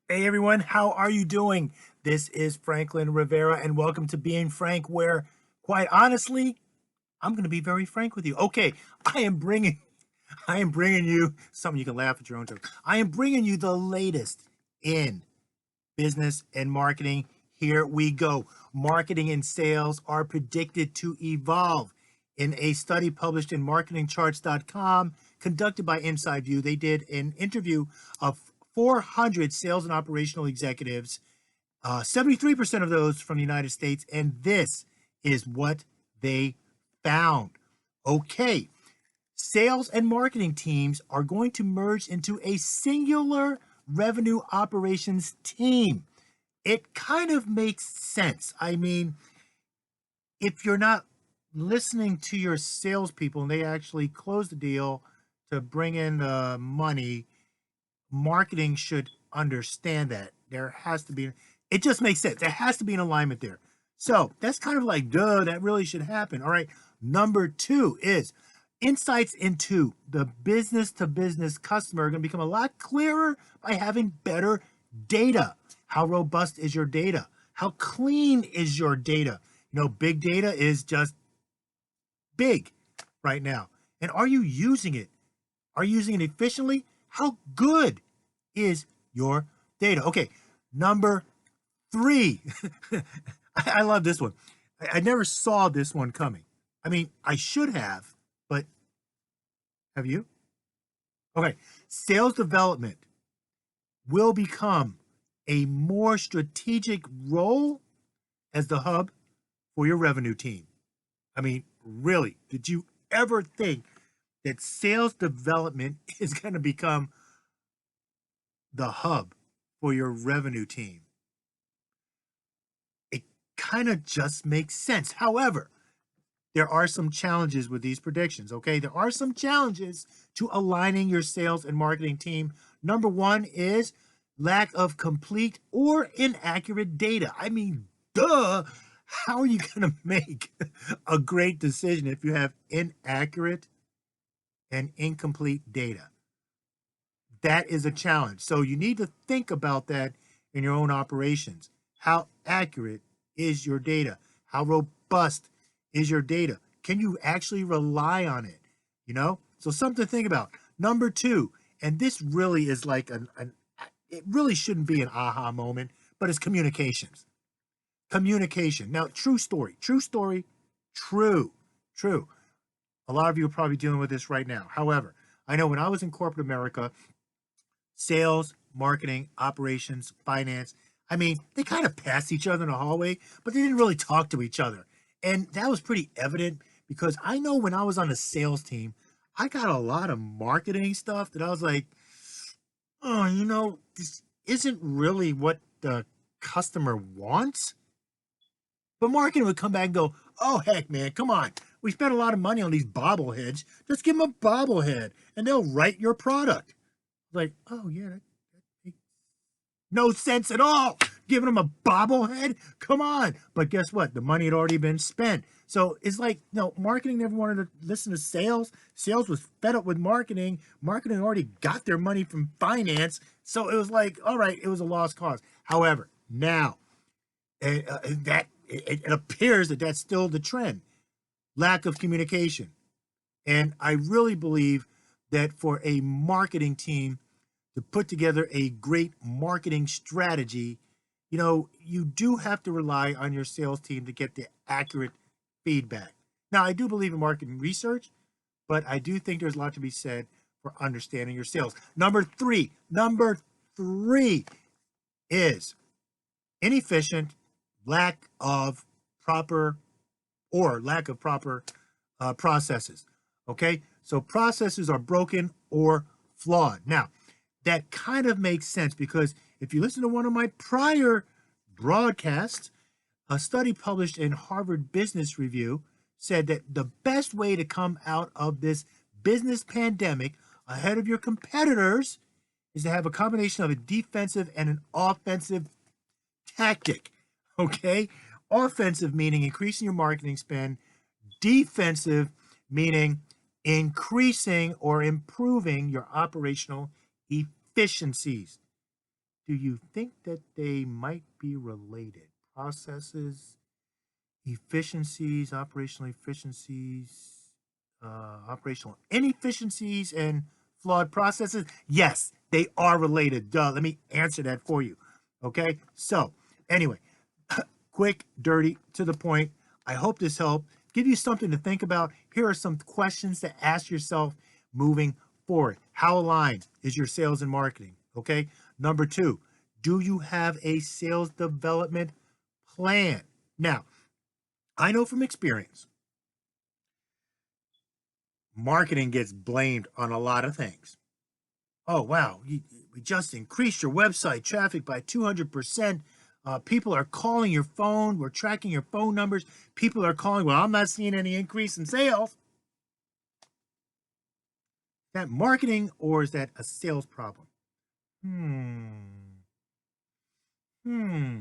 Hey everyone, how are you doing? This is Franklin Rivera, and welcome to Being Frank, where, quite honestly, I'm going to be very frank with you. Okay, I am bringing, I am bringing you something you can laugh at your own joke. I am bringing you the latest in business and marketing. Here we go. Marketing and sales are predicted to evolve. In a study published in marketingcharts.com, conducted by Inside View, they did an interview of 400 sales and operational executives, 73% of those from the United States, and this is what they found. Okay, sales and marketing teams are going to merge into a singular revenue operations team. It kind of makes sense. I mean, if you're not listening to your salespeople and they actually close the deal to bring in the money, marketing should understand that. There has to be, it just makes sense. There has to be an alignment there. So that's kind of like, duh, that really should happen. All right. Number two is insights into the business to business customer are going to become a lot clearer by having better data. How robust is your data? How clean is your data? Big data is just big right now. And are you using it? Are you using it efficiently? How good is your data? Okay, number three. I love this one. I never saw this one coming. I mean, I should have, but have you? Okay, sales development will become a more strategic role as the hub for your revenue team. I mean, really, did you ever think that sales development is going to become the hub for your revenue team? It kind of just makes sense. However, there are some challenges with these predictions, okay? There are some challenges to aligning your sales and marketing team. Number one is lack of complete or inaccurate data. I mean, duh. How are you going to make a great decision if you have inaccurate and incomplete data? That is a challenge. So you need to think about that in your own operations. How accurate is your data? How robust is your data? Can you actually rely on it? So something to think about. Number two, and this really is like it really shouldn't be an aha moment, but it's communications. Communication. Now, true story, true, true. A lot of you are probably dealing with this right now. However, I know when I was in corporate America, sales, marketing, operations, finance. I mean, they kind of passed each other in the hallway, but they didn't really talk to each other. And that was pretty evident because I know when I was on the sales team, I got a lot of marketing stuff that I was like, oh, this isn't really what the customer wants. But marketing would come back and go, oh, heck, man, come on. We spent a lot of money on these bobbleheads. Just give them a bobblehead and they'll write your product. Like, oh, yeah, that no sense at all. Giving them a bobblehead? Come on. But guess what? The money had already been spent. So it's like, marketing never wanted to listen to sales. Sales was fed up with marketing. Marketing already got their money from finance. So it was like, all right, it was a lost cause. However, now it appears that that's still the trend. Lack of communication. And I really believe that for a marketing team to put together a great marketing strategy, you do have to rely on your sales team to get the accurate feedback. Now, I do believe in marketing research, but I do think there's a lot to be said for understanding your sales. Number three is inefficient, lack of proper processes. Okay, so processes are broken or flawed. Now, that kind of makes sense because if you listen to one of my prior broadcasts, a study published in Harvard Business Review said that the best way to come out of this business pandemic ahead of your competitors is to have a combination of a defensive and an offensive tactic. Okay? Offensive meaning increasing your marketing spend, defensive meaning increasing or improving your operational efficiencies. Do you think that they might be related? Processes, operational inefficiencies, and flawed processes? Yes, they are related. Duh. Let me answer that for you. Okay. So, anyway, quick, dirty, to the point. I hope this helped. Give you something to think about. Here are some questions to ask yourself moving forward. How aligned is your sales and marketing? Okay. Number two, do you have a sales development plan? Now, I know from experience, marketing gets blamed on a lot of things. Oh, wow, we just increased your website traffic by 200%. People are calling your phone. We're tracking your phone numbers. People are calling. Well, I'm not seeing any increase in sales. Is that marketing or is that a sales problem? Hmm. Hmm.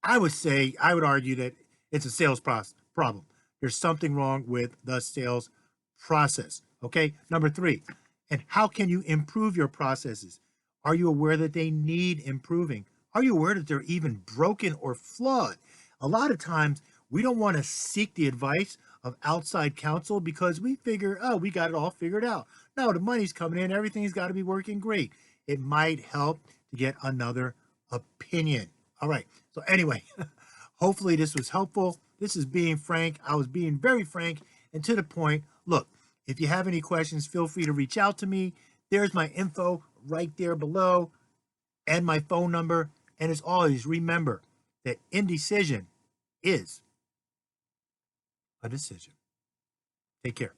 I would argue that it's a sales problem. There's something wrong with the sales process. Okay. Number three, and how can you improve your processes? Are you aware that they need improving? Are you aware that they're even broken or flawed? A lot of times we don't want to seek the advice of outside counsel because we figure, oh, we got it all figured out. No, the money's coming in, everything's got to be working great. It might help to get another opinion. All right. So anyway, hopefully this was helpful. This is being frank. I was being very frank and to the point. Look, if you have any questions, feel free to reach out to me. There's my info right there below and my phone number. And as always, remember that indecision is a decision. Take care.